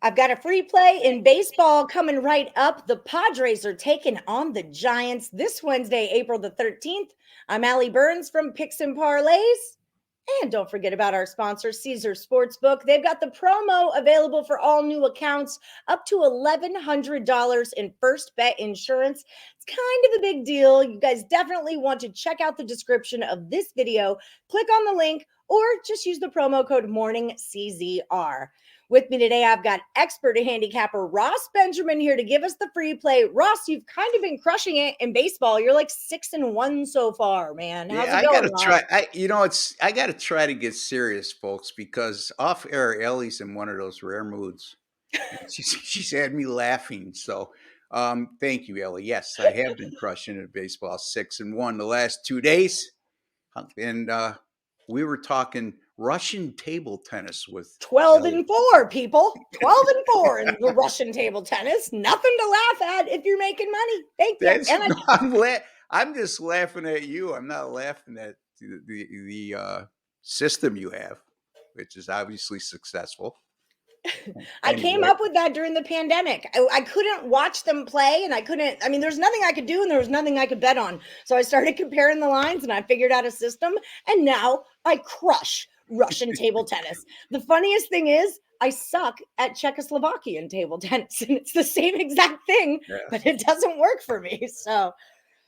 I've got a free play in baseball coming right up. The Padres are taking on the Giants this Wednesday, April the 13th. I'm Allie Burns from Picks Parlays. And don't forget about our sponsor, Caesar Sportsbook. They've got the promo available for all new accounts, up to $1,100 in first bet insurance. It's kind of a big deal. You guys definitely want to check out the description of this video. Click on the link or just use the promo code MORNINGCZR. With me today, I've got expert handicapper Ross Benjamin here to give us the free play. Ross, you've kind of been crushing it in baseball. You're like 6-1 so far, man. How's Yeah, it I going, gotta Ross? try. I gotta try to get serious, folks, because off air, Ellie's in one of those rare moods. She's had me laughing. So, thank you, Ellie. Yes, I have been crushing it baseball, 6-1 the last 2 days, and we were talking Russian table tennis with 12 Ellie. and 4, people. 12 and 4 in the Russian table tennis. Nothing to laugh at if you're making money. Thank you. That's And I no, I'm just laughing at you. I'm not laughing at the system you have, which is obviously successful. I came Anyway, up with that during the pandemic. I couldn't watch them play, and I mean, there's nothing I could do, and there was nothing I could bet on. So I started comparing the lines, and I figured out a system, and now I crush Russian table tennis. The funniest thing is, I suck at Czechoslovakian table tennis, and it's the same exact thing, yeah, but it doesn't work for me. So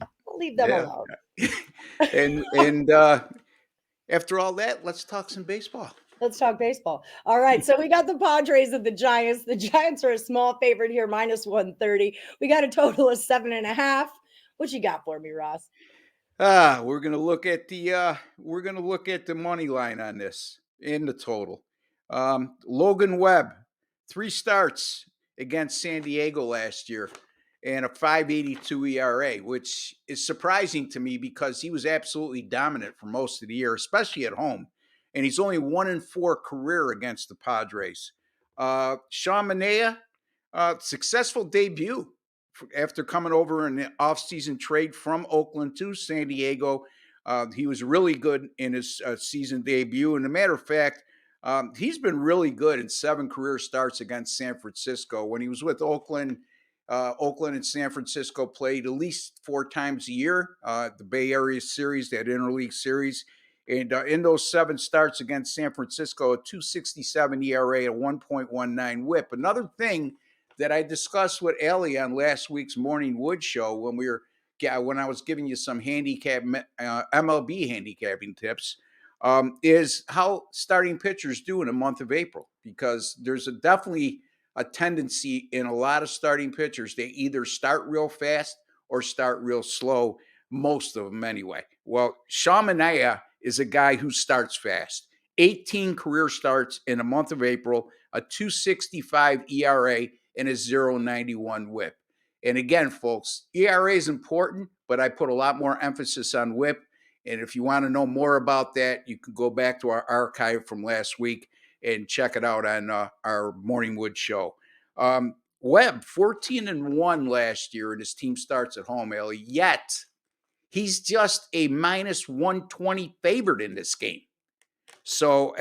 I'll leave them yeah. alone. And after all that, let's talk some baseball. Let's talk baseball. All right. So we got the Padres and the Giants. The Giants are a small favorite here, minus 130. We got a total of 7.5. What you got for me, Ross? We're gonna look at the money line on this in the total. Logan Webb, 3 starts against San Diego last year, and a 5.82 ERA, which is surprising to me because he was absolutely dominant for most of the year, especially at home. And he's only 1-4 career against the Padres. Sean Manaea, successful debut after coming over in the offseason trade from Oakland to San Diego. He was really good in his season debut. And a matter of fact, he's been really good in 7 career starts against San Francisco. When he was with Oakland, Oakland and San Francisco played at least 4 times a year. The Bay Area series, that interleague series. And in those 7 starts against San Francisco, a 2.67 ERA, a 1.19 WHIP. Another thing that I discussed with Ellie on last week's Morning Wood show when I was giving you some MLB handicapping tips, is how starting pitchers do in the month of April, because there's definitely a tendency in a lot of starting pitchers, they either start real fast or start real slow, most of them anyway. Well, Sean Manaea is a guy who starts fast. 18 career starts in the month of April, a 2.65 ERA, and a 0.91 WHIP. And again, folks, ERA is important, but I put a lot more emphasis on WHIP. And if you want to know more about that, you can go back to our archive from last week and check it out on our Morning Wood show. Webb, 14-1 last year, and his team starts at home, Ellie. Yet, he's just a minus 120 favorite in this game. So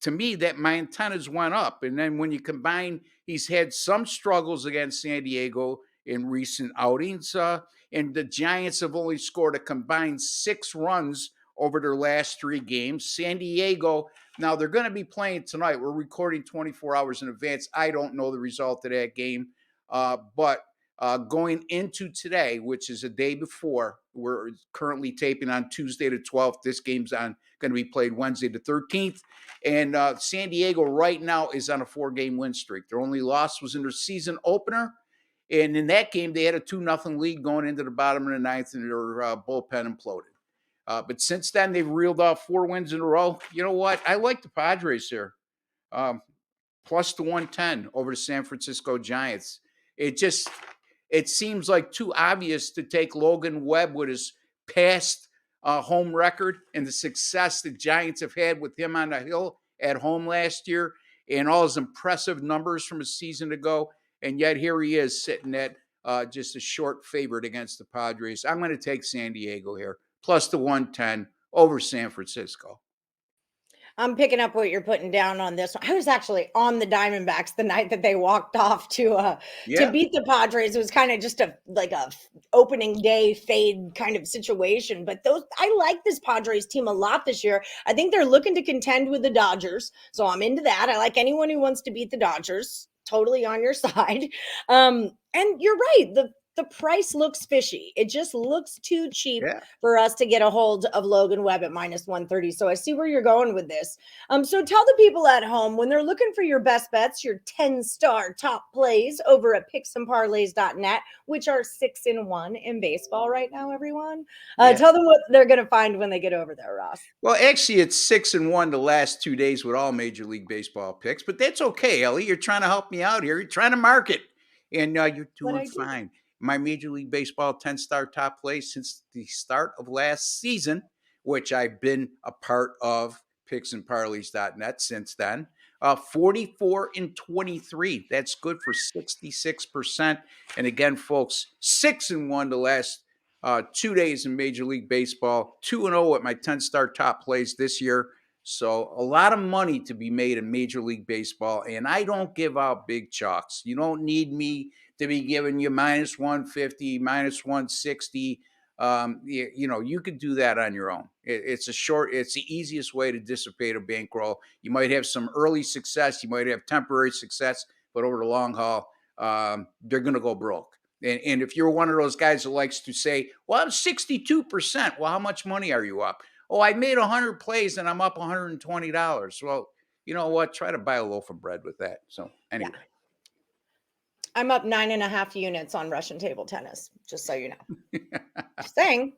to me, that my antennas went up. And then when you combine, he's had some struggles against San Diego in recent outings. And the Giants have only scored a combined 6 runs over their last 3 games. San Diego, now they're going to be playing tonight. We're recording 24 hours in advance. I don't know the result of that game. But going into today, which is a day before, we're currently taping on Tuesday the 12th. This game's going to be played Wednesday the 13th. And San Diego right now is on a 4-game win streak. Their only loss was in their season opener. And in that game, they had a 2-0 lead going into the bottom of the 9th, and their bullpen imploded. But since then, they've reeled off 4 wins in a row. You know what? I like the Padres here. Plus the 110 over the San Francisco Giants. It seems like too obvious to take Logan Webb with his past home record and the success the Giants have had with him on the hill at home last year and all his impressive numbers from a season ago. And yet here he is sitting at just a short favorite against the Padres. I'm going to take San Diego here, plus the 110 over San Francisco. I'm picking up what you're putting down on this one. I was actually on the Diamondbacks the night that they walked off to Yeah, beat the Padres. It was kind of just a opening day fade kind of situation. But I like this Padres team a lot this year. I think they're looking to contend with the Dodgers, so I'm into that. I like anyone who wants to beat the Dodgers. Totally on your side. And you're right. The price looks fishy. It just looks too cheap yeah. for us to get a hold of Logan Webb at -130. So I see where you're going with this. So tell the people at home when they're looking for your best bets, your 10-star top plays over at picksandparlays.net, which are 6-1 in baseball right now, everyone. Yeah. Tell them what they're going to find when they get over there, Ross. Well, actually, it's 6-1 the last 2 days with all Major League Baseball picks, but that's okay, Ellie. You're trying to help me out here. You're trying to market, and you're What doing I do. fine. My Major League Baseball 10-star top play since the start of last season, which I've been a part of picksandparlays.net since then. 44-23. That's good for 66%. And again, folks, 6-1 the last 2 days in Major League Baseball, 2-0 at my 10-star top plays this year. So a lot of money to be made in Major League Baseball, and I don't give out big chalks. You don't need me to be giving you -150, -160. You could do that on your own. It's the easiest way to dissipate a bankroll. You might have some early success, you might have temporary success, but over the long haul, they're going to go broke. And if you're one of those guys that likes to say, well, I'm 62%. Well, how much money are you up? Oh, I made 100 plays and I'm up $120. Well, you know what? Try to buy a loaf of bread with that. So, Yeah. anyway. I'm up 9.5 units on Russian table tennis, just so you know. Just saying.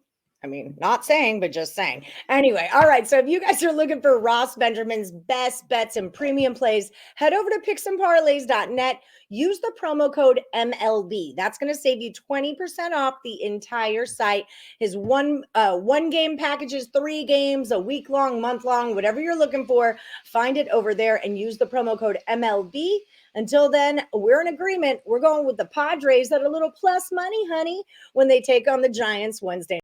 I mean, not saying, but just saying. Anyway, all right. So if you guys are looking for Ross Benjamin's best bets and premium plays, head over to picksandparlays.net. Use the promo code MLB. That's going to save you 20% off the entire site. His one game packages, 3 games, a week long, month long, whatever you're looking for, find it over there and use the promo code MLB. Until then, we're in agreement. We're going with the Padres at a little plus money, honey, when they take on the Giants Wednesday.